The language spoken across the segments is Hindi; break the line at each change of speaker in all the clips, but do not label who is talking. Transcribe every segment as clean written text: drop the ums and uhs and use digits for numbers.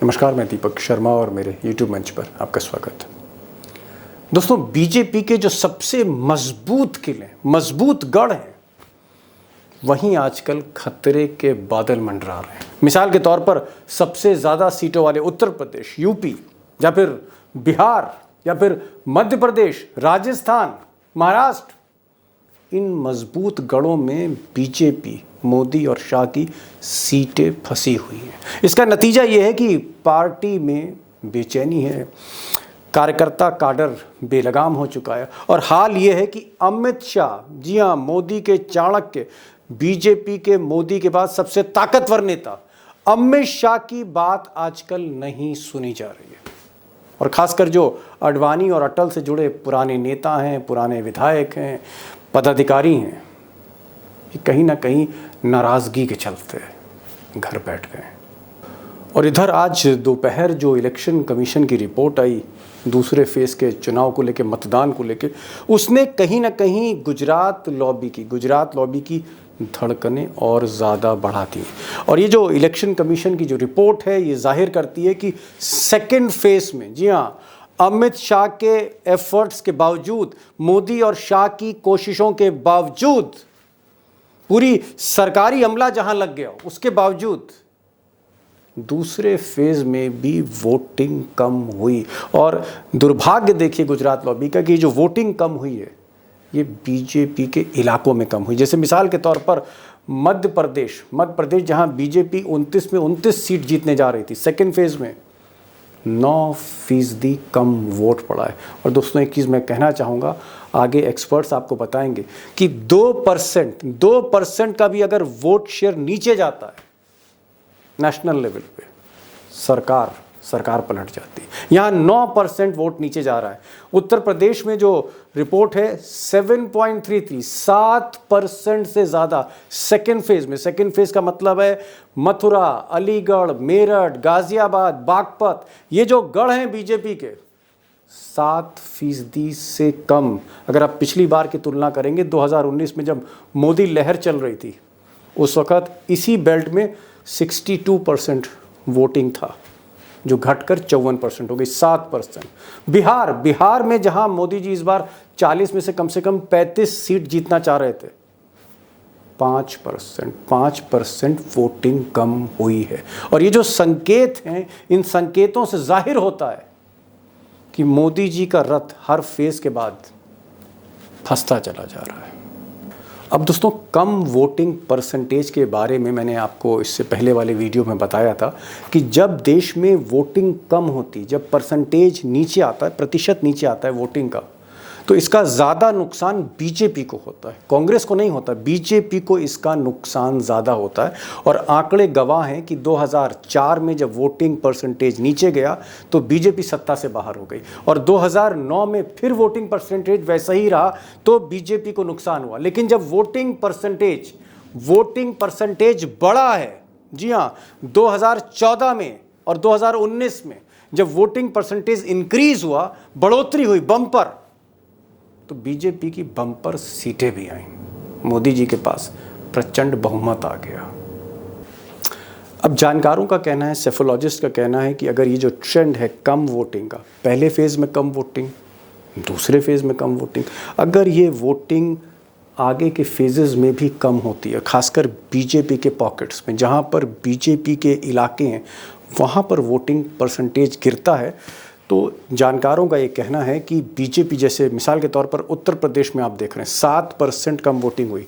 नमस्कार, मैं दीपक शर्मा और मेरे YouTube मंच पर आपका स्वागत है। दोस्तों, बीजेपी के जो सबसे मजबूत किले, मजबूत गढ़ हैं, वहीं आजकल खतरे के बादल मंडरा रहे हैं। मिसाल के तौर पर सबसे ज़्यादा सीटों वाले उत्तर प्रदेश, यूपी या फिर बिहार या फिर मध्य प्रदेश, राजस्थान, महाराष्ट्र, इन मजबूत गढ़ों में बीजेपी, मोदी और शाह की सीटें फंसी हुई हैं। इसका नतीजा ये है कि पार्टी में बेचैनी है, कार्यकर्ता काडर बेलगाम हो चुका है और हाल ये है कि अमित शाह, जी हाँ, मोदी के चाणक्य, बीजेपी के मोदी के बाद सबसे ताकतवर नेता अमित शाह की बात आजकल नहीं सुनी जा रही है। और खासकर जो अडवाणी और अटल से जुड़े पुराने नेता हैं, पुराने विधायक हैं, पदाधिकारी हैं, ये कहीं ना कहीं नाराज़गी के चलते घर बैठ गए। और इधर आज दोपहर जो इलेक्शन कमीशन की रिपोर्ट आई दूसरे फेज़ के चुनाव को लेकर, मतदान को लेकर, उसने कहीं ना कहीं गुजरात लॉबी की धड़कनें और ज़्यादा बढ़ा दी। और ये जो इलेक्शन कमीशन की जो रिपोर्ट है, ये जाहिर करती है कि सेकेंड फेज़ में, जी हाँ, अमित शाह के एफर्ट्स के बावजूद, मोदी और शाह की कोशिशों के बावजूद, पूरी सरकारी अमला जहां लग गया उसके बावजूद दूसरे फेज में भी वोटिंग कम हुई। और दुर्भाग्य देखिए गुजरात लॉबी का कि जो वोटिंग कम हुई है ये बीजेपी के इलाकों में कम हुई। जैसे मिसाल के तौर पर मध्य प्रदेश जहां बीजेपी 29 में 29 सीट जीतने जा रही थी, सेकेंड फेज में 9% कम वोट पड़ा है। और दोस्तों, एक चीज़ मैं कहना चाहूँगा, आगे एक्सपर्ट्स आपको बताएंगे कि 2% का भी अगर वोट शेयर नीचे जाता है नेशनल लेवल पे, सरकार पलट जाती है। यहाँ 9% वोट नीचे जा रहा है। उत्तर प्रदेश में जो रिपोर्ट है 7.33, 7% से ज़्यादा सेकेंड फेज का मतलब है मथुरा, अलीगढ़, मेरठ, गाजियाबाद, बागपत, ये जो गढ़ हैं बीजेपी के, 7% से कम। अगर आप पिछली बार की तुलना करेंगे 2019 में जब मोदी लहर चल रही थी, उस वक्त इसी बेल्ट में 62% वोटिंग था, जो घटकर 54% हो गई, 7%। बिहार में जहां मोदी जी इस बार 40 में से कम 35 सीट जीतना चाह रहे थे, 5% वोटिंग कम हुई है। और ये जो संकेत हैं, इन संकेतों से जाहिर होता है कि मोदी जी का रथ हर फेज के बाद फंसता चला जा रहा है। अब दोस्तों, कम वोटिंग परसेंटेज के बारे में मैंने आपको इससे पहले वाले वीडियो में बताया था कि जब देश में वोटिंग कम होती, जब परसेंटेज नीचे आता है, प्रतिशत नीचे आता है वोटिंग का, तो इसका ज़्यादा नुकसान बीजेपी को होता है, कांग्रेस को नहीं होता। बीजेपी को इसका नुकसान ज़्यादा होता है। और आंकड़े गवाह हैं कि 2004 में जब वोटिंग परसेंटेज नीचे गया तो बीजेपी सत्ता से बाहर हो गई, और 2009 में फिर वोटिंग परसेंटेज वैसा ही रहा तो बीजेपी को नुकसान हुआ। लेकिन जब वोटिंग परसेंटेज बढ़ा है, जी हाँ, 2014 में और 2019 में जब वोटिंग परसेंटेज इंक्रीज हुआ, बढ़ोतरी हुई बम्पर, तो बीजेपी की बम्पर सीटें भी आईं, मोदी जी के पास प्रचंड बहुमत आ गया। अब जानकारों का कहना है, सेफोलॉजिस्ट का कहना है कि अगर ये जो ट्रेंड है कम वोटिंग का, पहले फेज़ में कम वोटिंग, दूसरे फेज़ में कम वोटिंग, अगर ये वोटिंग आगे के फेजेस में भी कम होती है, खासकर बीजेपी के पॉकेट्स में, जहाँ पर बीजेपी के इलाके हैं वहाँ पर वोटिंग परसेंटेज गिरता है, तो जानकारों का ये कहना है कि बीजेपी, जैसे मिसाल के तौर पर उत्तर प्रदेश में आप देख रहे हैं 7% कम वोटिंग हुई,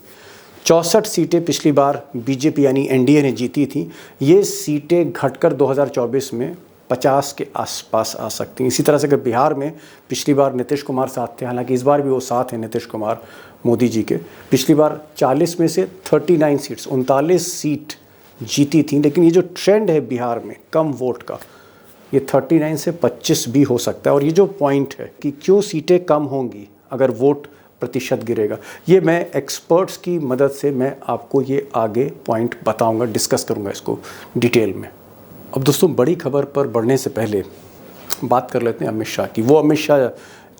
64 सीटें पिछली बार बीजेपी यानी एनडीए ने जीती थी, ये सीटें घटकर 2024 में 50 के आसपास आ सकती हैं। इसी तरह से अगर बिहार में पिछली बार नीतीश कुमार साथ थे, हालांकि इस बार भी वो साथ हैं नीतीश कुमार मोदी जी के, पिछली बार 40 में से 39 सीट्स, 39 सीट जीती थी। लेकिन ये जो ट्रेंड है बिहार में कम वोट का, ये 39 से 25 भी हो सकता है। और ये जो पॉइंट है कि क्यों सीटें कम होंगी अगर वोट प्रतिशत गिरेगा, ये मैं एक्सपर्ट्स की मदद से मैं आपको ये आगे पॉइंट बताऊंगा, डिस्कस करूंगा इसको डिटेल में। अब दोस्तों, बड़ी खबर पर बढ़ने से पहले बात कर लेते हैं अमित शाह की। वो अमित शाह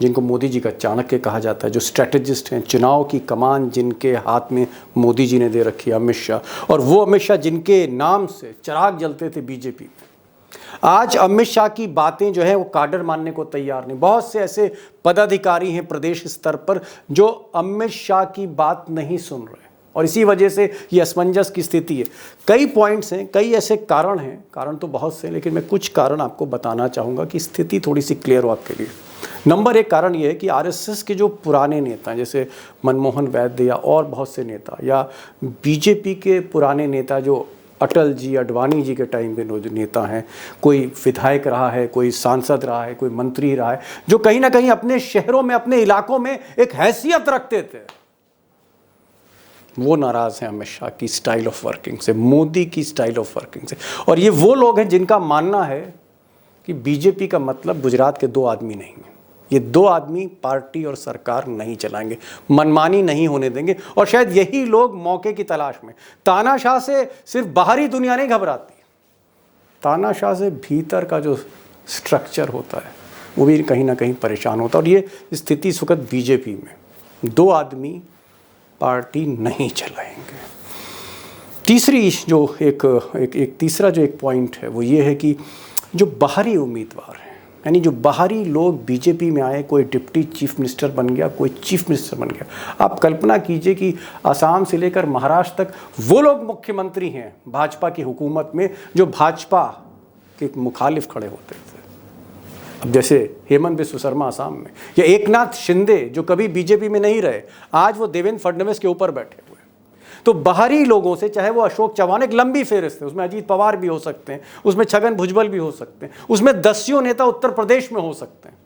जिनको मोदी जी का चाणक्य कहा जाता है, जो स्ट्रैटेजिस्ट हैं, चुनाव की कमान जिनके हाथ में मोदी जी ने दे रखी है, अमित शाह। और वो अमित शाह जिनके नाम से चिराग जलते थे बीजेपी में, आज अमित शाह की बातें जो है वो काडर मानने को तैयार नहीं। बहुत से ऐसे पदाधिकारी हैं प्रदेश स्तर पर जो अमित शाह की बात नहीं सुन रहे और इसी वजह से ये असमंजस की स्थिति है। कई पॉइंट्स हैं, कई ऐसे कारण हैं, कारण तो बहुत से, लेकिन मैं कुछ कारण आपको बताना चाहूँगा कि स्थिति थोड़ी सी क्लियर हो आपके लिए। नंबर एक कारण ये है कि आरएसएस के जो पुराने नेता हैं, जैसे मनमोहन वैद्य या और बहुत से नेता, या बीजेपी के पुराने नेता जो अटल जी, अडवाणी जी के टाइम के जो नेता हैं, कोई विधायक रहा है, कोई सांसद रहा है, कोई मंत्री रहा है, जो कहीं ना कहीं अपने शहरों में, अपने इलाकों में एक हैसियत रखते थे, वो नाराज हैं अमित शाह की स्टाइल ऑफ वर्किंग से, मोदी की स्टाइल ऑफ वर्किंग से। और ये वो लोग हैं जिनका मानना है कि बीजेपी का मतलब गुजरात के दो आदमी नहीं हैं। ये दो आदमी पार्टी और सरकार नहीं चलाएंगे, मनमानी नहीं होने देंगे। और शायद यही लोग मौके की तलाश में, तानाशाह से सिर्फ बाहरी दुनिया नहीं घबराती, तानाशाह से भीतर का जो स्ट्रक्चर होता है वो भी कहीं ना कहीं परेशान होता है। और ये स्थिति इस वक्त बीजेपी में, दो आदमी पार्टी नहीं चलाएंगे। तीसरी जो एक तीसरा जो एक पॉइंट है वो ये है कि जो बाहरी उम्मीदवार हैं, यानी जो बाहरी लोग बीजेपी में आए, कोई डिप्टी चीफ मिनिस्टर बन गया, कोई चीफ मिनिस्टर बन गया। आप कल्पना कीजिए कि असम से लेकर महाराष्ट्र तक वो लोग मुख्यमंत्री हैं भाजपा की हुकूमत में जो भाजपा के मुखालिफ खड़े होते थे। अब जैसे हेमंत बिस्व शर्मा असम में, या एकनाथ शिंदे जो कभी बीजेपी में नहीं रहे, आज वो देवेंद्र फडणवीस के ऊपर बैठे हुए। तो बाहरी लोगों से, चाहे वो अशोक चव्हाण, एक लंबी फेहरिस्त है, उसमें अजीत पवार भी हो सकते हैं, उसमें छगन भुजबल भी हो सकते हैं, उसमें दसियों नेता उत्तर प्रदेश में हो सकते हैं,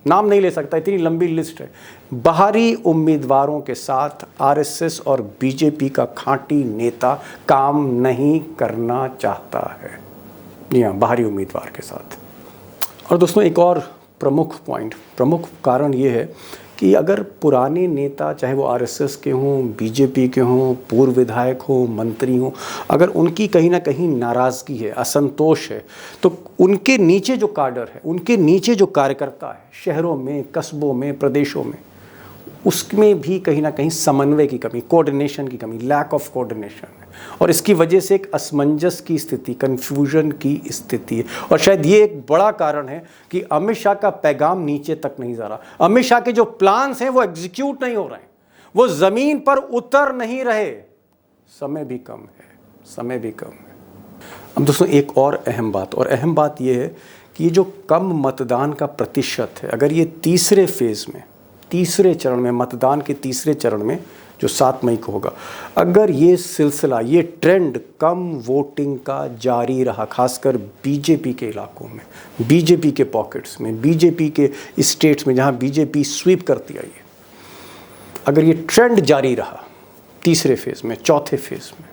नाम नहीं ले सकता, इतनी लंबी लिस्ट है। बाहरी उम्मीदवारों के साथ आरएसएस और बीजेपी का खांटी नेता काम नहीं करना चाहता है, जी हाँ, बाहरी उम्मीदवार के साथ। और दोस्तों एक और प्रमुख कारण ये है कि अगर पुराने नेता, चाहे वो आरएसएस के हों, बीजेपी के हों, पूर्व विधायक हों, मंत्री हों, अगर उनकी कहीं ना कहीं नाराज़गी है, असंतोष है, तो उनके नीचे जो काडर है, उनके नीचे जो कार्यकर्ता है, शहरों में, कस्बों में, प्रदेशों में, उसमें भी कहीं ना कहीं समन्वय की कमी, कोऑर्डिनेशन की कमी, लैक ऑफ कोऑर्डिनेशन है। और इसकी वजह से एक असमंजस की स्थिति, कन्फ्यूजन की स्थिति है। और शायद ये एक बड़ा कारण है कि अमित शाह का पैगाम नीचे तक नहीं जा रहा। अमित शाह के जो प्लान्स हैं वो एग्जीक्यूट नहीं हो रहे हैं, वो ज़मीन पर उतर नहीं रहे। समय भी कम है। अब दोस्तों एक और अहम बात ये है कि ये जो कम मतदान का प्रतिशत है, अगर ये तीसरे चरण में, मतदान के तीसरे चरण में जो 7 मई को होगा, अगर ये सिलसिला, ये ट्रेंड कम वोटिंग का जारी रहा, खासकर बीजेपी के इलाकों में, बीजेपी के पॉकेट्स में, बीजेपी के स्टेट्स में जहां बीजेपी स्वीप करती आई है, अगर ये ट्रेंड जारी रहा तीसरे फेज में, चौथे फेज में,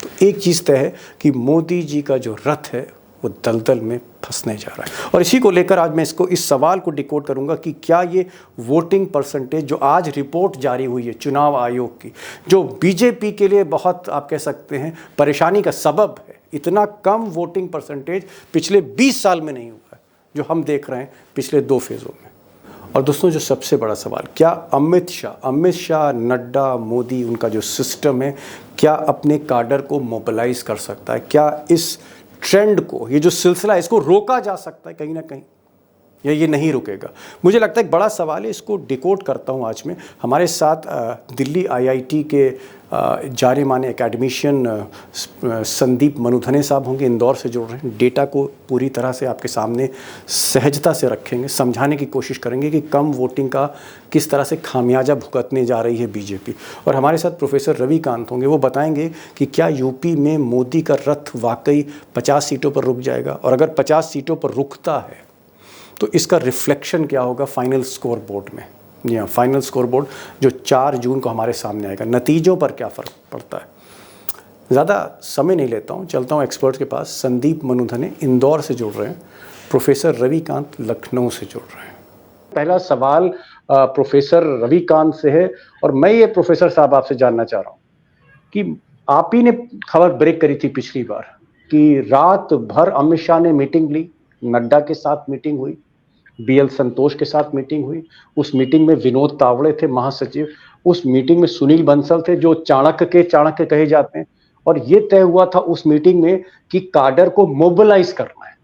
तो एक चीज़ तय है कि मोदी जी का जो रथ है वो दलदल में फंसने जा रहा है। और इसी को लेकर आज मैं इस सवाल को डिकोड करूंगा कि क्या ये वोटिंग परसेंटेज जो आज रिपोर्ट जारी हुई है चुनाव आयोग की, जो बीजेपी के लिए बहुत, आप कह सकते हैं, परेशानी का सबब है, इतना कम वोटिंग परसेंटेज पिछले 20 साल में नहीं हुआ है जो हम देख रहे हैं पिछले 2 फेज़ों में। और दोस्तों जो सबसे बड़ा सवाल, क्या अमित शाह, नड्डा, मोदी, उनका जो सिस्टम है, क्या अपने काडर को मोबिलाइज कर सकता है? क्या इस ट्रेंड को, ये जो सिलसिला है, इसको रोका जा सकता है कहीं ना कहीं, या ये नहीं रुकेगा? मुझे लगता है एक बड़ा सवाल है, इसको डिकोड करता हूँ आज में। हमारे साथ दिल्ली आईआईटी के जाने माने एकेडमिशियन संदीप मनुधने साहब होंगे, इंदौर से जुड़ रहे हैं। डेटा को पूरी तरह से आपके सामने सहजता से रखेंगे, समझाने की कोशिश करेंगे कि कम वोटिंग का किस तरह से खामियाजा भुगतने जा रही है बीजेपी। और हमारे साथ प्रोफेसर रविकांत होंगे, वो बताएंगे कि क्या यूपी में मोदी का रथ वाकई 50 सीटों पर रुक जाएगा, और अगर 50 सीटों पर रुकता है तो इसका रिफ्लेक्शन क्या होगा फाइनल स्कोर बोर्ड में। जी हाँ, फाइनल स्कोर बोर्ड जो 4 जून को हमारे सामने आएगा, नतीजों पर क्या फ़र्क पड़ता है। ज़्यादा समय नहीं लेता हूँ, चलता हूँ एक्सपर्ट्स के पास। संदीप मनुधने इंदौर से जुड़ रहे हैं, प्रोफेसर रविकांत लखनऊ से जुड़ रहे हैं। पहला सवाल प्रोफेसर रविकांत से है, और मैं ये प्रोफेसर साहब आपसे जानना चाह रहा हूँ कि आप ही ने खबर ब्रेक करी थी पिछली बार कि रात भर अमित शाह ने मीटिंग ली, नड्डा के साथ मीटिंग हुई, बीएल संतोष के साथ मीटिंग हुई, उस मीटिंग में विनोद तावड़े थे महासचिव, उस मीटिंग में सुनील बंसल थे जो चाणक्य कहे जाते हैं, और ये तय हुआ था उस मीटिंग में कि काडर को मोबिलाइज करना है,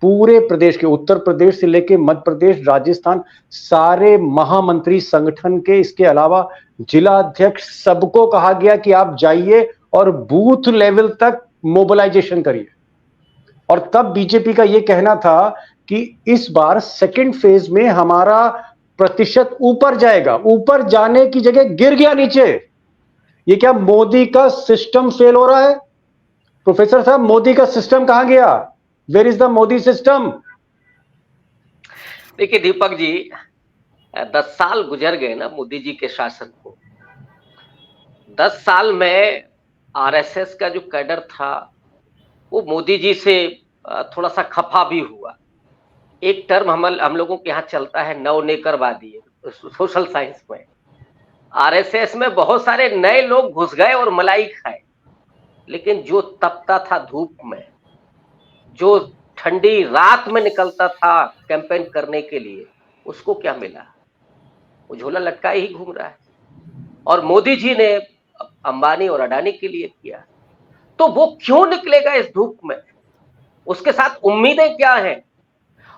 पूरे प्रदेश के, उत्तर प्रदेश से लेके मध्य प्रदेश, राजस्थान, सारे महामंत्री संगठन के, इसके अलावा जिला अध्यक्ष, सबको कहा गया कि आप जाइए और बूथ लेवल तक मोबिलाइजेशन करिए। और तब बीजेपी का यह कहना था कि इस बार सेकंड फेज में हमारा प्रतिशत ऊपर जाएगा। ऊपर जाने की जगह गिर गया नीचे। ये क्या मोदी का सिस्टम फेल हो रहा है? प्रोफेसर साहब, मोदी का सिस्टम कहां गया? Where is the Modi system?
देखिए दीपक जी, 10 साल गुजर गए ना मोदी जी के शासन को। 10 साल में आरएसएस का जो कैडर था वो मोदी जी से थोड़ा सा खफा भी हुआ। एक टर्म हम लोगों के यहाँ चलता है, नवनेकरवादी, सोशल साइंस में। आरएसएस में बहुत सारे नए लोग घुस गए और मलाई खाए, लेकिन जो तपता था धूप में, जो ठंडी रात में निकलता था कैंपेन करने के लिए, उसको क्या मिला? वो झोला लटकाए ही घूम रहा है। और मोदी जी ने अंबानी और अडानी के लिए किया, तो वो क्यों निकलेगा इस धूप में? उसके साथ उम्मीदें क्या हैं?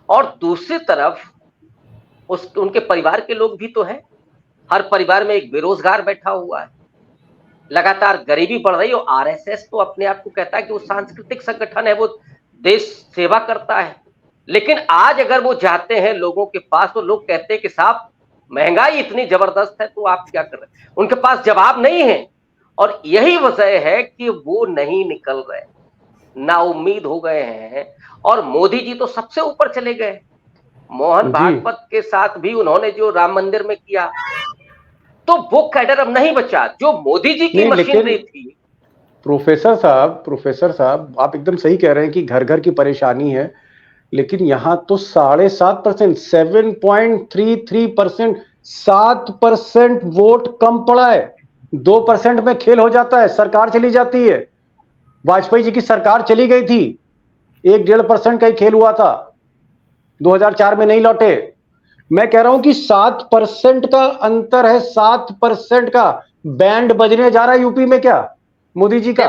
और दूसरी तरफ उनके परिवार के लोग भी तो हैं। हर परिवार में एक बेरोजगार बैठा हुआ है, लगातार गरीबी बढ़ रही है। और आरएसएस तो अपने आप को कहता है कि वो सांस्कृतिक संगठन है, वो देश सेवा करता है, लेकिन आज अगर वो जाते हैं लोगों के पास तो लोग कहते हैं कि साहब महंगाई इतनी जबरदस्त है तो आप क्या कर रहे हैं? उनके पास जवाब नहीं है। और यही वजह है कि वो नहीं निकल रहे, नाउम्मीद हो गए हैं। और मोदी जी तो सबसे ऊपर चले गए। मोहन भागवत के साथ भी उन्होंने जो राम मंदिर में किया, तो वो कैडर अब नहीं बचा जो मोदी जी की मशीनरी थी।
प्रोफेसर साहब, आप एकदम सही कह रहे हैं कि घर घर की परेशानी है, लेकिन यहां तो 7.5%, 7.33%, 7% वोट कम पड़ा है। 2% में खेल हो जाता है, सरकार चली जाती है। वाजपेयी जी की सरकार चली गई थी, 1-1.5% का ही खेल हुआ था, 2004 में नहीं लौटे। मैं कह रहा हूं कि 7% का अंतर है, 7% का। बैंड बजने जा रहा है यूपी में क्या मोदी जी का?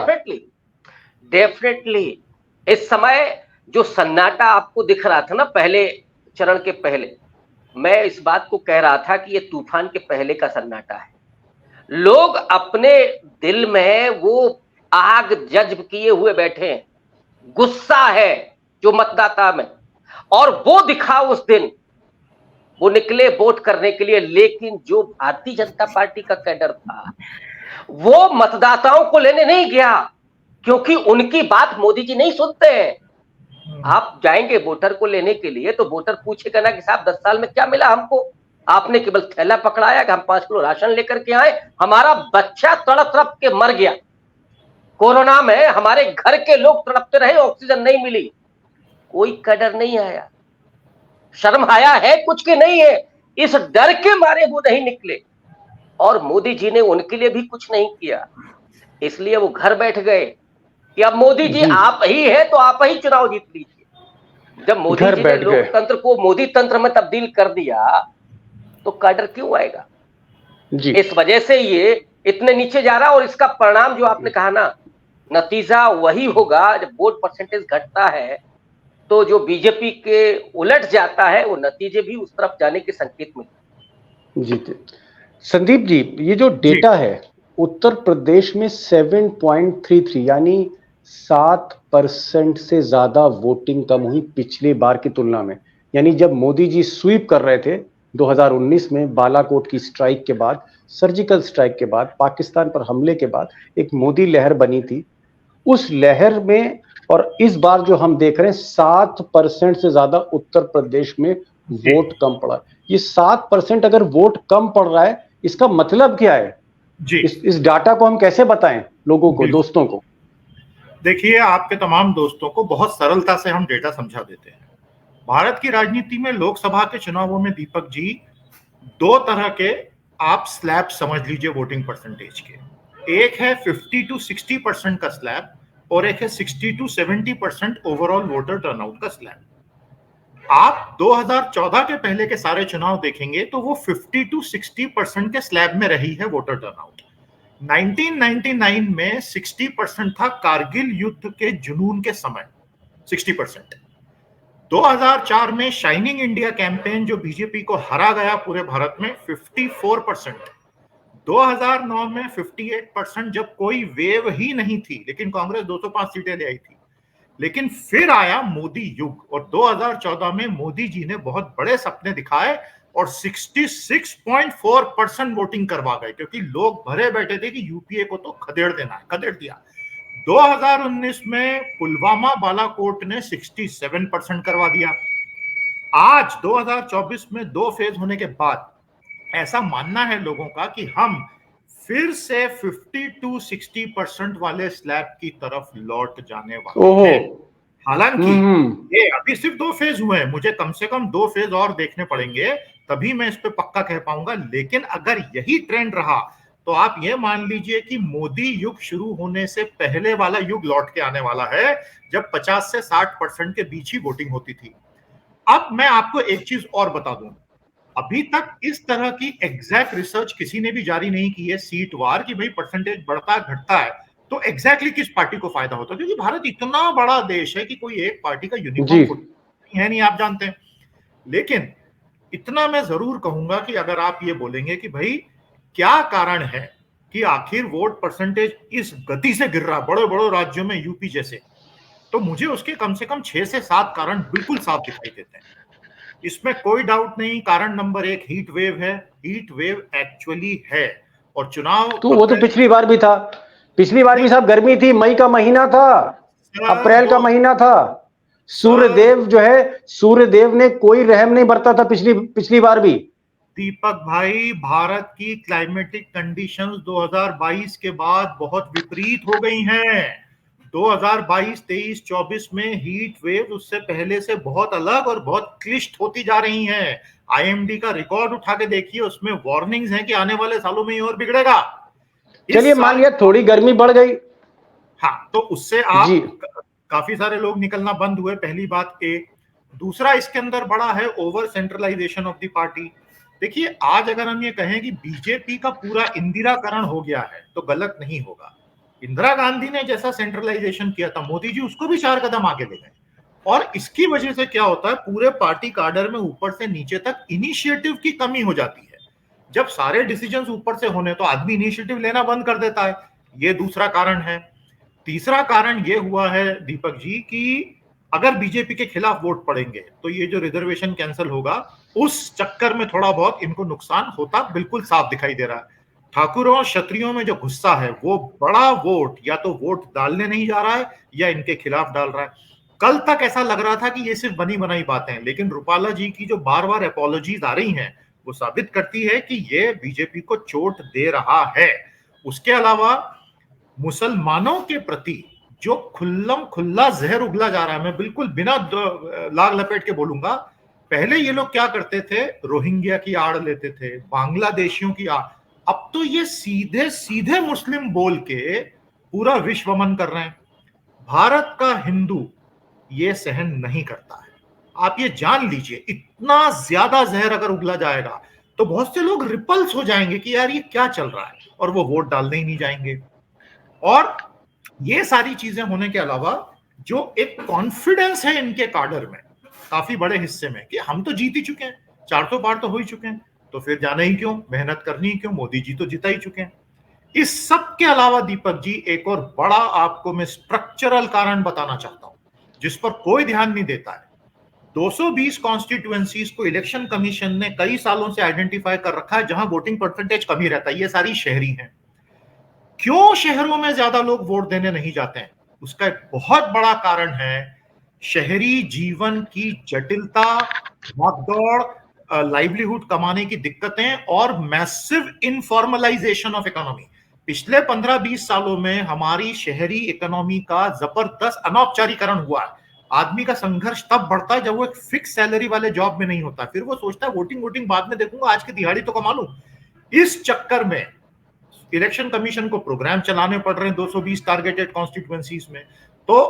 डेफिनेटली इस समय जो सन्नाटा आपको दिख रहा था ना पहले चरण के पहले, मैं इस बात को कह रहा था कि ये तूफान के पहले का सन्नाटा है। लोग अपने दिल में वो आग जज्ब किए हुए बैठे हैं, गुस्सा है जो मतदाता में, और वो दिखा उस दिन। वो निकले वोट करने के लिए, लेकिन जो भारतीय जनता पार्टी का कैडर था वो मतदाताओं को लेने नहीं गया, क्योंकि उनकी बात मोदी जी नहीं सुनते हैं। आप जाएंगे वोटर को लेने के लिए तो वोटर पूछेगा ना कि साहब 10 साल में क्या मिला हमको? आपने केवल थैला पकड़ाया कि हम 5 किलो राशन लेकर के आए, हमारा बच्चा तड़प तड़प के मर गया कोरोना में, हमारे घर के लोग तड़पते रहे, ऑक्सीजन नहीं मिली, कोई कैडर नहीं आया। शर्म आया है कुछ के नहीं है, इस डर के मारे वो नहीं निकले। और मोदी जी ने उनके लिए भी कुछ नहीं किया, इसलिए वो घर बैठ गए कि अब मोदी जी आप ही है तो आप ही चुनाव जीत लीजिए। जब मोदी जी ने लोकतंत्र को मोदी तंत्र में तब्दील कर दिया तो कैडर क्यों आएगा? इस वजह से ये इतने नीचे जा रहा है। और इसका परिणाम जो आपने कहा ना, नतीजा वही होगा। जब वोट परसेंटेज घटता है तो जो बीजेपी के उलट जाता है, वो नतीजे भी उस तरफ जाने के संकेत मिलते।
जी संदीप जी, ये जो डेटा है उत्तर प्रदेश में 7.33 यानी 7% से ज्यादा वोटिंग कम हुई पिछले बार की तुलना में। यानी जब मोदी जी स्वीप कर रहे थे 2019 में, बालाकोट की स्ट्राइक के बाद, सर्जिकल स्ट्राइक के बाद, पाकिस्तान पर हमले के बाद एक मोदी लहर बनी थी, उस लहर में और इस बार जो हम देख रहे हैं 7% से ज्यादा उत्तर प्रदेश में वोट कम पड़ा। ये 7% अगर वोट कम पड़ रहा है, इसका मतलब क्या है जी? इस डाटा को हम कैसे बताएं लोगों को, दोस्तों को?
देखिए, आपके तमाम दोस्तों को बहुत सरलता से हम डेटा समझा देते हैं। भारत की राजनीति में लोकसभा के चुनावों में दीपक जी 2 तरह के आप स्लैब समझ लीजिए वोटिंग परसेंटेज के। एक है 50 to 60% का स्लैब और एक है 60 to 70% ओवरऑल वोटर टर्नआउट का स्लैब। आप 2014 के पहले के सारे चुनाव देखेंगे तो वो 50 to 60% के स्लैब में रही है वोटर टर्नआउट। 1999 में 60% था कारगिल युद्ध के जुनून के समय, 60%। 2004 में शाइनिंग इंडिया कैंपेन जो बीजेपी को हरा गया पूरे भारत में 54%, 2009 में 58%, जब कोई वेव ही नहीं थी, लेकिन कांग्रेस 205 सीटें ले आई थी। लेकिन फिर आया मोदी युग और 2014 में मोदी जी ने बहुत बड़े सपने दिखाए और 66.4% वोटिंग करवा गए, क्योंकि लोग भरे बैठे थे कि यूपीए को तो खदेड़ देना है, खदेड़ दिया। 2019 में पुलवामा बालाकोट ने 67% करवा दिया। आज 2024 में 2 फेज होने के बाद ऐसा मानना है लोगों का कि हम फिर से 50-60% वाले स्लैब की तरफ लौट जाने वाले हैं। हालांकि ये अभी सिर्फ 2 फेज हुए हैं, मुझे कम से कम 2 फेज और देखने पड़ेंगे, तभी मैं इस पे पक्का कह पाऊंगा। लेकिन अगर यही ट्रेंड रहा तो आप ये मान लीजिए कि मोदी युग शुरू होने से पहले वाला युग लौट के आने वाला है, जब 50 से 60% के बीच ही वोटिंग होती थी। अब मैं आपको एक चीज और बता दूं, अभी तक इस तरह की एग्जैक्ट रिसर्च किसी ने भी जारी नहीं की है सीट वार कि भाई परसेंटेज बढ़ता है घटता है तो एग्जैक्टली किस पार्टी को फायदा होता है, क्योंकि भारत इतना बड़ा देश है कि कोई एक पार्टी का यूनिफॉर्म है नहीं, आप जानते हैं। लेकिन इतना मैं जरूर कहूंगा कि अगर आप ये बोलेंगे कि भाई क्या कारण है कि आखिर वोट परसेंटेज इस गति से गिर रहा बड़े बड़े राज्यों में यूपी जैसे, तो मुझे उसके कम से कम 6 से 7 कारण बिल्कुल साफ दिखाई देते हैं, इसमें कोई डाउट नहीं। कारण नंबर 1 हीट वेव है, हीट वेव एक्चुअली है और चुनाव
तो वो तो पिछली बार भी था, पिछली बार भी साहब गर्मी थी, मई का महीना था, अप्रैल का महीना था, सूर्यदेव जो है, सूर्यदेव ने कोई रहम नहीं बरता था पिछली बार भी।
दीपक भाई, भारत की क्लाइमेटिक कंडीशंस 2022 के बाद बहुत विपरीत हो गई हैं। 2022, 23, 24 में हीट वेव उससे पहले से बहुत अलग और बहुत क्लिष्ट होती जा रही हैं। आईएमडी का रिकॉर्ड उठा के देखिए, उसमें वार्निंग्स हैं कि आने वाले सालों में ये और बिगड़ेगा।
चलिए मान लिया थोड़ी गर्मी बढ़ गई,
हाँ, तो उससे आप काफी सारे लोग निकलना बंद हुए, पहली बात एक। दूसरा इसके अंदर बड़ा है over centralisation of the party. देखिए, आज अगर हम ये कहें कि बीजेपी का पूरा इंदिराकरण हो गया है तो गलत नहीं होगा। इंदिरा गांधी ने जैसा सेंट्रलाइजेशन किया था, मोदी जी उसको भी 4 कदम आगे ले गए और इसकी वजह से क्या होता है, पूरे पार्टी काडर में ऊपर से नीचे तक इनिशिएटिव की कमी हो जाती है। जब सारे डिसीजंस ऊपर से होने तो आदमी इनिशिएटिव लेना बंद कर देता है। ये दूसरा कारण है। तीसरा कारण ये हुआ है दीपक जी कि अगर बीजेपी के खिलाफ वोट पड़ेंगे तो ये जो रिजर्वेशन कैंसिल होगा, उस चक्कर में थोड़ा बहुत इनको नुकसान होता बिल्कुल साफ दिखाई दे रहा है। ठाकुरों और क्षत्रियों में जो गुस्सा है, वो बड़ा वोट या तो वोट डालने नहीं जा रहा है या इनके खिलाफ डाल रहा है। कल तक ऐसा लग रहा था कि ये सिर्फ बनी बनाई बातें हैं, लेकिन रूपाला जी की जो बार बार अपॉलॉजीज आ रही हैं वो साबित करती है कि ये बीजेपी को चोट दे रहा है। उसके अलावा मुसलमानों के प्रति जो खुल्लम खुल्ला जहर उगला जा रहा है, मैं बिल्कुल बिना लाग लपेट के बोलूंगा, पहले ये लोग क्या करते थे, रोहिंग्या की आड़ लेते थे, बांग्लादेशियों की आड़, अब तो ये सीधे सीधे मुस्लिम बोल के पूरा विश्वमन कर रहे हैं। भारत का हिंदू ये सहन नहीं करता है, आप ये जान लीजिए। इतना ज्यादा जहर अगर उगला जाएगा तो बहुत से लोग रिपल्स हो जाएंगे कि यार ये क्या चल रहा है, और वो वोट डालने ही नहीं जाएंगे। और ये सारी चीजें होने के अलावा जो एक कॉन्फिडेंस है इनके काडर में काफी बड़े हिस्से में कि हम तो जीत ही चुके हैं, 400 पार तो हो ही चुके हैं, तो फिर जाना ही क्यों, मेहनत करनी ही क्यों, मोदी जी तो जिता ही चुके हैं। इस सब के अलावा दीपक जी एक और बड़ा आपको मैं स्ट्रक्चरल कारण बताना चाहता हूं जिस पर कोई ध्यान नहीं देता है। 220 कॉन्स्टिट्यूएंसीज को इलेक्शन कमीशन ने कई सालों से आइडेंटिफाई कर रखा है जहां वोटिंग परसेंटेज कमी रहता है, ये सारी शहरी हैं। क्यों शहरों में ज्यादा लोग वोट देने नहीं जाते हैं, उसका एक बहुत बड़ा कारण है शहरी जीवन की जटिलता, भागदौड़, लाइवलीहुड कमाने की दिक्कतें और मैसिव इनफॉर्मलाइजेशन ऑफ इकोनॉमी। पिछले 15-20 सालों में हमारी शहरी इकोनॉमी का जबरदस्त अनौपचारीकरण हुआ है। आदमी का संघर्ष तब बढ़ता है जब वो एक फिक्स सैलरी वाले जॉब में नहीं होता, फिर वो सोचता है वोटिंग बाद में देखूंगा, आज की दिहाड़ी तो कमा लूं। इस चक्कर में इलेक्शन कमीशन को प्रोग्राम चलाने पड़ रहे हैं 220 टारगेटेड कॉन्स्टिट्यूएंसीज में। तो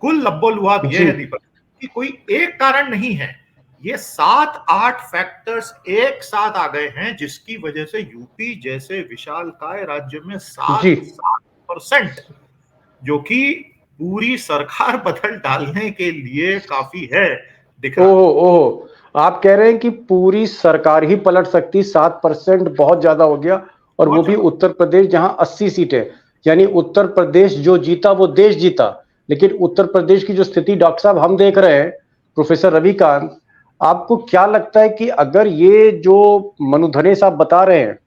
कुल लब्बो-लुआब ये है दीपक कि कोई एक कारण नहीं है, ये 7-8 फैक्टर्स एक साथ आ गए हैं जिसकी वजह से यूपी जैसे विशालकाय राज्य में 7% जो कि पूरी सरकार बदल डालने के लिए काफी है, दिख रहा।
ओह ओह, आप कह रहे हैं कि पूरी सरकार ही पलट सकती, 7% बहुत ज्यादा हो गया, और वो
बहुत
भी
ज्यादा।
उत्तर प्रदेश जहां 80 सीटें। यानी उत्तर प्रदेश जो जीता वो देश जीता। लेकिन उत्तर प्रदेश की जो स्थिति डॉक्टर साहब हम देख रहे हैं, प्रोफेसर रविकांत, आपको क्या लगता है कि अगर ये जो मनुधने साहब बता रहे हैं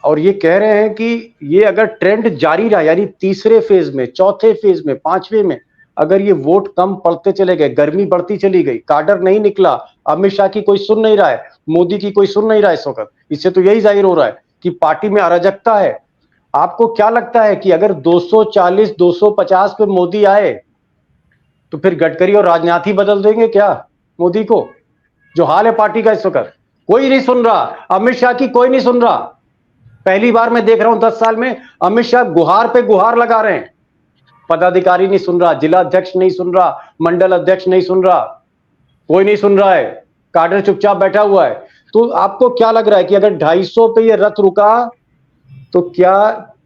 और ये कह रहे हैं कि ये अगर ट्रेंड जारी रहा, यानी तीसरे फेज में, चौथे फेज में, पांचवे में अगर ये वोट कम पड़ते चले गए, गर्मी बढ़ती चली गई, काडर नहीं निकला, अमित शाह की कोई सुन नहीं रहा है, मोदी की कोई सुन नहीं रहा है इस वक्त, इससे तो यही जाहिर हो रहा है कि पार्टी में अराजकता है। आपको क्या लगता है कि अगर 240 250 पे मोदी आए तो फिर गडकरी और राजनाथ ही बदल देंगे क्या मोदी को? जो हाल है पार्टी का इस वक्त, कोई नहीं सुन रहा, अमित शाह की कोई नहीं सुन रहा। पहली बार मैं देख रहा हूं 10 साल में अमित शाह गुहार पे गुहार लगा रहे हैं। पदाधिकारी नहीं सुन रहा, जिला अध्यक्ष नहीं सुन रहा, मंडल अध्यक्ष नहीं सुन रहा, कोई नहीं सुन रहा है, काडर चुपचाप बैठा हुआ है। तो आपको क्या लग रहा है कि अगर 250 पे ये रथ रुका तो क्या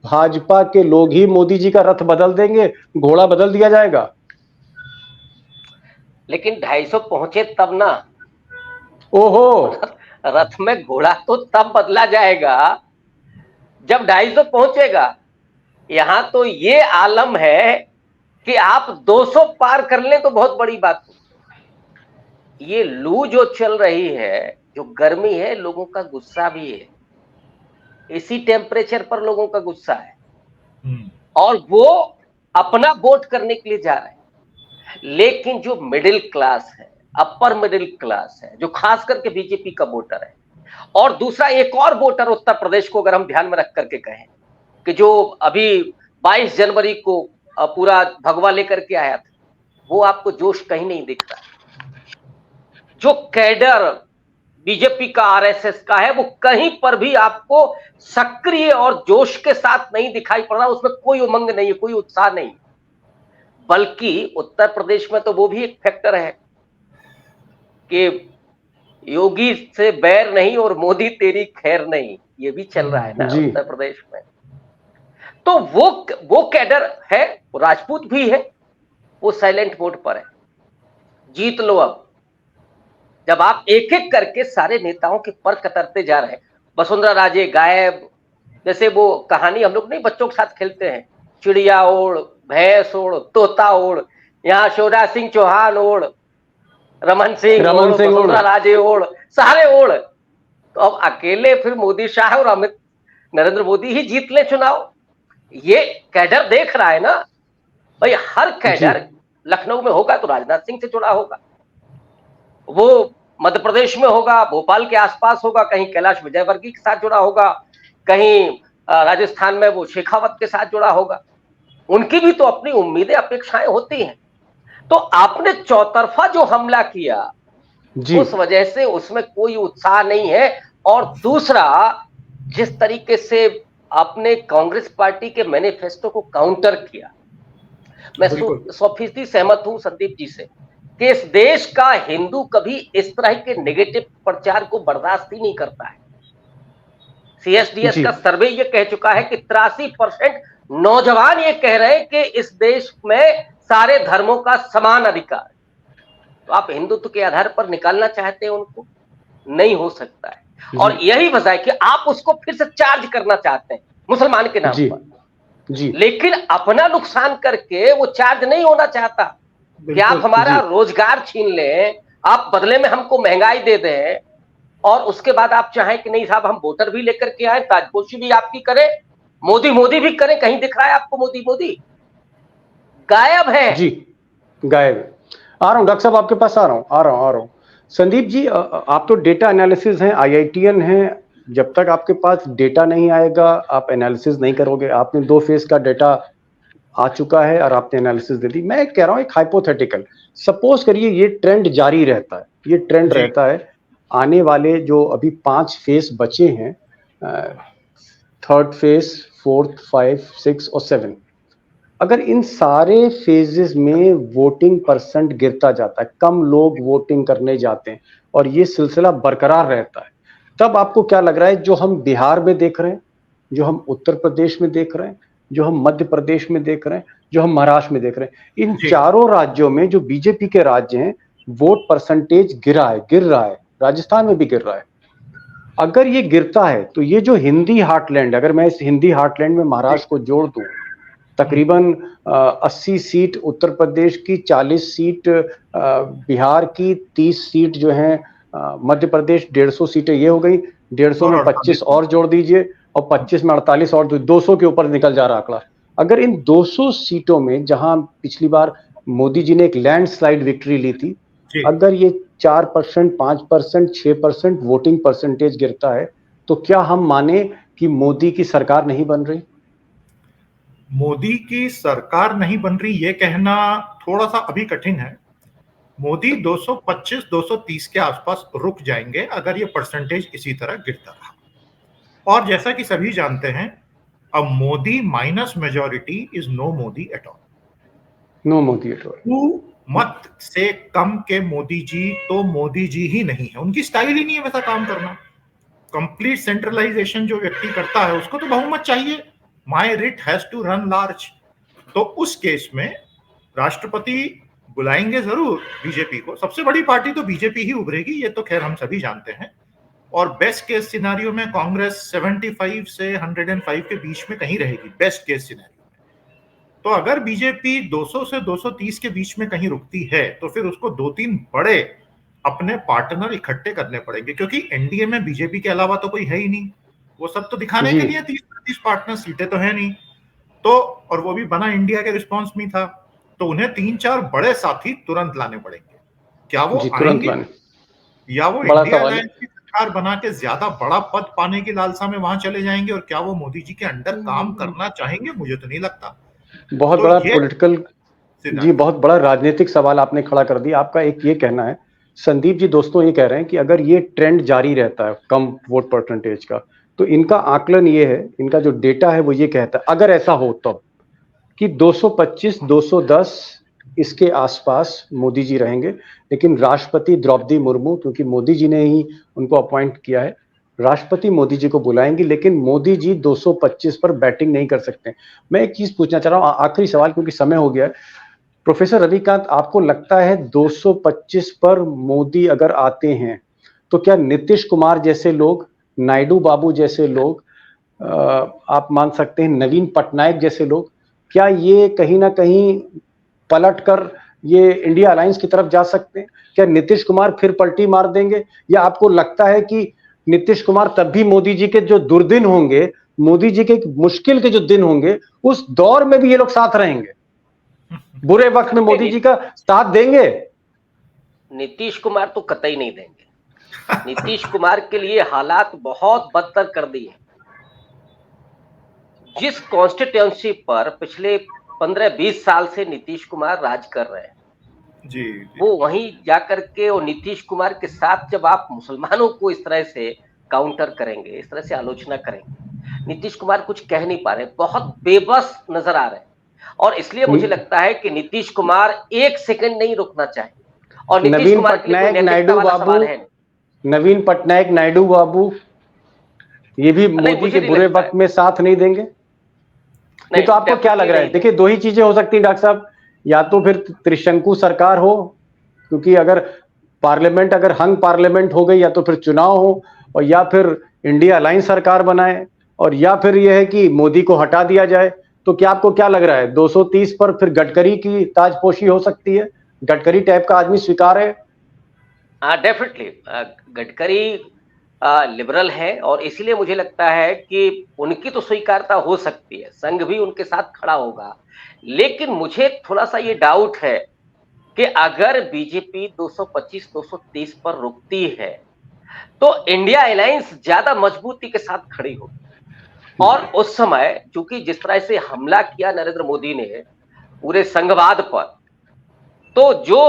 भाजपा के लोग ही मोदी जी का रथ बदल देंगे, घोड़ा बदल दिया जाएगा?
लेकिन 250 पहुंचे तब ना।
ओहो,
रथ में घोड़ा तो तब बदला जाएगा जब 250 पहुंचेगा। यहां तो ये आलम है कि आप 200 पार कर लें तो बहुत बड़ी बात हो। ये लू जो चल रही है, जो गर्मी है, लोगों का गुस्सा भी है, इसी टेम्परेचर पर लोगों का गुस्सा है, और वो अपना वोट करने के लिए जा रहे हैं। लेकिन जो मिडिल क्लास है, अपर मिडिल क्लास है, जो खास करके बीजेपी का वोटर है, और दूसरा एक और वोटर उत्तर प्रदेश को अगर हम ध्यान में रख करके कहें कि जो अभी 22 जनवरी को पूरा भगवा लेकर के आया था, वो आपको जोश कहीं नहीं दिख रहा। जो कैडर बीजेपी का, आरएसएस का है, वो कहीं पर भी आपको सक्रिय और जोश के साथ नहीं दिखाई पड़ रहा। उसमें कोई उमंग नहीं है, कोई उत्साह नहीं। बल्कि उत्तर प्रदेश में तो वो भी एक फैक्टर है कि योगी से बैर नहीं और मोदी तेरी खैर नहीं, ये भी चल रहा है ना
जी।
उत्तर प्रदेश में। तो वो कैडर है, वो राजपूत भी है, वो साइलेंट वोट पर है। जीत लो अब। जब आप एक एक करके सारे नेताओं के पर कतरते जा रहे हैं, वसुंधरा राजे गायब, जैसे वो कहानी हम लोग नहीं बच्चों के साथ खेलते हैं, चिड़िया ओढ़, भैंस ओढ़, तोता ओढ़, यहाँ शिवराज सिंह चौहान ओढ़, रमन सिंह ओढ़, वसुंधरा राजे ओढ़, सारे ओढ़। तो अब अकेले फिर मोदी शाह और नरेंद्र मोदी ही जीत ले चुनाव। ये कैडर देख रहा है ना भाई, हर कैडर लखनऊ में होगा तो राजनाथ सिंह से जुड़ा होगा, वो मध्य प्रदेश में होगा, भोपाल के आसपास होगा, कहीं कैलाश विजयवर्गीय के साथ जुड़ा होगा, कहीं राजस्थान में वो शेखावत के साथ जुड़ा होगा। उनकी भी तो अपनी उम्मीदें, अपेक्षाएं होती हैं। तो आपने चौतरफा जो हमला किया, उस वजह से उसमें कोई उत्साह नहीं है। और दूसरा, जिस तरीके से आपने कांग्रेस पार्टी के मैनिफेस्टो को काउंटर किया, मैं 100% सहमत हूं संदीप जी से कि इस देश का हिंदू कभी इस तरह के नेगेटिव प्रचार को बर्दाश्त ही नहीं करता है। सीएसडीएस का सर्वे ये कह चुका है कि 83% नौजवान ये कह रहे हैं कि इस देश में सारे धर्मों का समान अधिकार। तो आप हिंदुत्व के आधार पर निकालना चाहते हैं उनको, नहीं हो सकता है। और यही वजह है कि आप उसको फिर से चार्ज करना चाहते हैं मुसलमान के नाम पर। लेकिन अपना नुकसान करके वो चार्ज नहीं होना चाहता कि आप हमारा रोजगार छीन लें, आप बदले में हमको महंगाई दे दें, और उसके बाद आप चाहें कि नहीं साहब हम वोटर भी लेकर के आए, ताजपोशी भी आपकी करें, मोदी मोदी भी करें। कहीं दिख रहा है आपको मोदी मोदी? गायब है
जी, गायब है। आ रहा हूं डॉक्टर साहब, आपके पास आ रहा हूं। संदीप जी, आप तो डेटा एनालिसिस हैं, आईआईटीएन हैं, जब तक आपके पास डेटा नहीं आएगा आप एनालिसिस नहीं करोगे। आपने 2 फेज का डेटा आ चुका है और आपने एनालिसिस दे दी। मैं कह रहा हूं एक हाइपोथेटिकल, सपोज करिए ये ट्रेंड जारी रहता है, ये ट्रेंड रहता है, आने वाले जो अभी 5 फेज बचे हैं, 3rd फेज, 4th, 5, 6 और 7, अगर इन सारे फेजेस में वोटिंग परसेंट गिरता जाता है, कम लोग वोटिंग करने जाते हैं और ये सिलसिला बरकरार रहता है, तब आपको क्या लग रहा है जो हम बिहार में देख रहे हैं, जो हम उत्तर प्रदेश में देख रहे हैं, जो हम मध्य प्रदेश में देख रहे हैं, जो हम महाराष्ट्र में देख रहे हैं, इन चारों राज्यों में जो बीजेपी के राज्य हैं, वोट परसेंटेज गिर रहा है, राजस्थान में भी गिर रहा है। अगर ये गिरता है तो ये जो हिंदी हार्टलैंड, अगर मैं इस हिंदी हार्टलैंड में महाराष्ट्र को जोड़ दूं, तकरीबन 80 सीट उत्तर प्रदेश की, 40 सीट बिहार की, 30 सीट जो है मध्य प्रदेश, 150 सीटें ये हो गई, 150 में 25 और जोड़ दीजिए और 25 में 48 और 200 के ऊपर निकल जा रहा आंकड़ा। अगर इन 200 सीटों में, जहां पिछली बार मोदी जी ने एक लैंडस्लाइड विक्ट्री ली थी, अगर ये 4%, 5%, 6% वोटिंग परसेंटेज गिरता है तो क्या हम माने कि मोदी की सरकार नहीं बन रही?
मोदी की सरकार नहीं बन रही ये कहना थोड़ा सा अभी कठिन है। मोदी 225, 230 के आसपास रुक जाएंगे अगर ये परसेंटेज इसी तरह गिरता रहा। और जैसा कि सभी जानते हैं, अब Modi minus majority is no Modi at all.
No Modi at all.
2 मत से कम के मोदी जी तो मोदी जी ही नहीं है, उनकी स्टाइल ही नहीं है वैसा काम करना। कंप्लीट सेंट्रलाइजेशन जो व्यक्ति करता है उसको तो बहुमत चाहिए, my writ has to run large. तो उस केस में राष्ट्रपति बुलाएंगे जरूर बीजेपी को, सबसे बड़ी पार्टी तो बीजेपी ही उभरेगी, ये तो खैर हम सभी जानते हैं। और बेस्ट केस सिनारियो में कांग्रेस 75 से 105 के बीच में कहीं रहेगी, बेस्ट केस सिनारियो। तो अगर बीजेपी 200 से 230 के बीच में कहीं रुकती है तो फिर उसको 2-3 बड़े अपने पार्टनर इकट्ठे करने पड़ेंगे, क्योंकि एनडीए में बीजेपी के अलावा तो कोई है ही नहीं। वो सब तो दिखाने के लिए 30-35 पार्टनर, सीटें तो है नहीं। तो और वो भी बना इंडिया के रिस्पॉन्स में था, तो उन्हें 3-4 बड़े साथी तुरंत लाने पड़ेंगे। क्या वो आएंगे या वो इंडिया अलायंस की सरकार बना के ज्यादा बड़ा पद पाने की लालसा में वहां चले जाएंगे? और क्या वो मोदी जी के अंडर काम करना चाहेंगे? मुझे तो नहीं लगता।
बहुत बड़ा पॉलिटिकल, जी बहुत बड़ा राजनीतिक सवाल आपने खड़ा कर दिया। आपका एक ये कहना है, संदीप जी दोस्तों ये कह रहे हैं कि अगर ये ट्रेंड जारी रहता है कम वोट परसेंटेज का, तो इनका आकलन ये है, इनका जो डेटा है वो ये कहता है अगर ऐसा हो तब कि 225, 210 इसके आसपास मोदी जी रहेंगे। लेकिन राष्ट्रपति द्रौपदी मुर्मू, क्योंकि मोदी जी ने ही उनको अपॉइंट किया है, राष्ट्रपति मोदी जी को बुलाएंगे, लेकिन मोदी जी 225 पर बैटिंग नहीं कर सकते। मैं एक चीज पूछना चाह रहा हूं, आखिरी सवाल क्योंकि समय हो गया है। प्रोफेसर रविकांत, आपको लगता है 225 पर मोदी अगर आते हैं तो क्या नीतीश कुमार जैसे लोग, नायडू बाबू जैसे लोग, आप मान सकते हैं नवीन पटनायक जैसे लोग, क्या ये कहीं ना कहीं पलट कर ये इंडिया अलायंस की तरफ जा सकते हैं? क्या नीतीश कुमार फिर पलटी मार देंगे, या आपको लगता है कि नीतीश कुमार तब भी मोदी जी के जो दुर्दिन होंगे, मोदी जी के मुश्किल के जो दिन होंगे, उस दौर में भी ये लोग साथ रहेंगे, बुरे वक्त में मोदी जी का साथ देंगे?
नीतीश कुमार तो कतई नहीं देंगे। नीतीश कुमार के लिए हालात बहुत बदतर कर दिए। जिस कॉन्स्टिट्यूएंसी पर पिछले 15-20 साल से नीतीश कुमार राज कर रहे हैं, जी। वो वहीं जाकर के, और नीतीश कुमार के साथ जब आप मुसलमानों को इस तरह से काउंटर करेंगे, इस तरह से आलोचना करेंगे, नीतीश कुमार कुछ कह नहीं पा रहे, बहुत बेबस नजर आ रहे हैं। और इसलिए मुझे लगता है कि नीतीश कुमार एक सेकंड नहीं रुकना चाहिए। और नीतीश कुमार के लिए नायडू बाबू,
नवीन पटनायक, नायडू बाबू, ये भी मोदी के बुरे वक्त में साथ नहीं देंगे? नहीं, तो आपको क्या लग रहा है? देखिए, 2 ही चीजें हो सकती हैं डॉक्टर साहब, या तो फिर त्रिशंकु सरकार हो, क्योंकि अगर पार्लियामेंट, अगर हंग पार्लियामेंट हो गई, या तो फिर चुनाव हो, और या फिर इंडिया अलायंस सरकार बनाए, और या फिर यह है कि मोदी को हटा दिया जाए। तो क्या आपको क्या लग रहा है, 230 पर फिर गडकरी की ताजपोशी हो सकती है? गडकरी टाइप का आदमी स्वीकार है?
डेफिनेटली गडकरी लिबरल है, और इसीलिए मुझे लगता है कि उनकी तो स्वीकारता हो सकती है, संघ भी उनके साथ खड़ा होगा। लेकिन मुझे थोड़ा सा ये डाउट है कि अगर बीजेपी 225-230 पर रुकती है तो इंडिया अलायंस ज्यादा मजबूती के साथ खड़ी होगी। और उस समय चूंकि जिस तरह से हमला किया नरेंद्र मोदी ने पूरे संघवाद पर, तो जो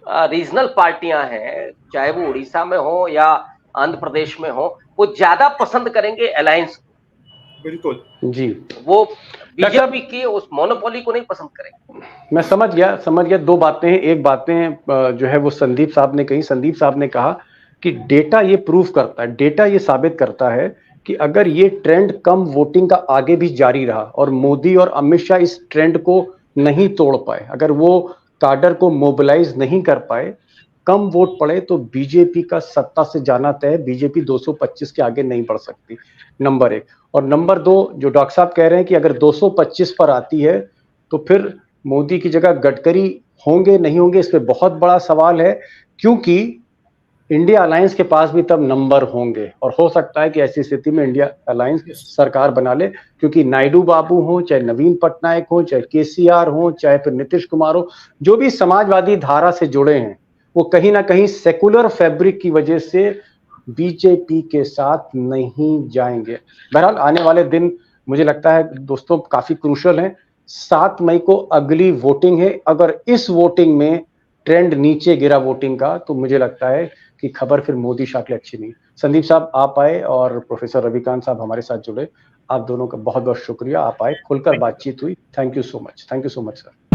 रीजनल पार्टियां हैं, चाहे वो उड़ीसा में हो या आंध्र प्रदेश में हो, वो ज्यादा पसंद करेंगे अलायंस।
बिल्कुल
जी,
वो बीजेपी की उस मोनोपोली को नहीं पसंद करेंगे।
मैं समझ गया। 2 बातें हैं। एक बातें जो है वो संदीप साहब ने कही। संदीप साहब ने कहा कि डेटा ये प्रूफ करता है, डेटा ये साबित करता है कि अगर ये ट्रेंड कम वोटिंग का आगे भी जारी रहा और मोदी और अमित शाह इस ट्रेंड को नहीं तोड़ पाए, अगर वो काडर को मोबिलाइज नहीं कर पाए, कम वोट पड़े, तो बीजेपी का सत्ता से जाना तय। बीजेपी 225 के आगे नहीं बढ़ सकती, नंबर एक। और नंबर दो, जो डॉक्टर साहब कह रहे हैं कि अगर 225 पर आती है तो फिर मोदी की जगह गडकरी होंगे नहीं होंगे, इस पे बहुत बड़ा सवाल है, क्योंकि इंडिया अलायंस के पास भी तब नंबर होंगे और हो सकता है कि ऐसी स्थिति में इंडिया अलायंस सरकार बना ले, क्योंकि नायडू बाबू हो, चाहे नवीन पटनायक हो, चाहे केसीआर हो, चाहे फिर नीतीश कुमार हो, जो भी समाजवादी धारा से जुड़े हैं, वो कहीं ना कहीं सेकुलर फैब्रिक की वजह से बीजेपी के साथ नहीं जाएंगे। बहरहाल आने वाले दिन मुझे लगता है दोस्तों काफी क्रूशल हैं। 7 मई को अगली वोटिंग है। अगर इस वोटिंग में ट्रेंड नीचे गिरा वोटिंग का, तो मुझे लगता है कि खबर फिर मोदी शाह के लिए अच्छी नहीं। संदीप साहब आप आए और प्रोफेसर रविकांत साहब हमारे साथ जुड़े, आप दोनों का बहुत बहुत शुक्रिया। आप आए, खुलकर बातचीत हुई। Thank you so much, thank you so much sir.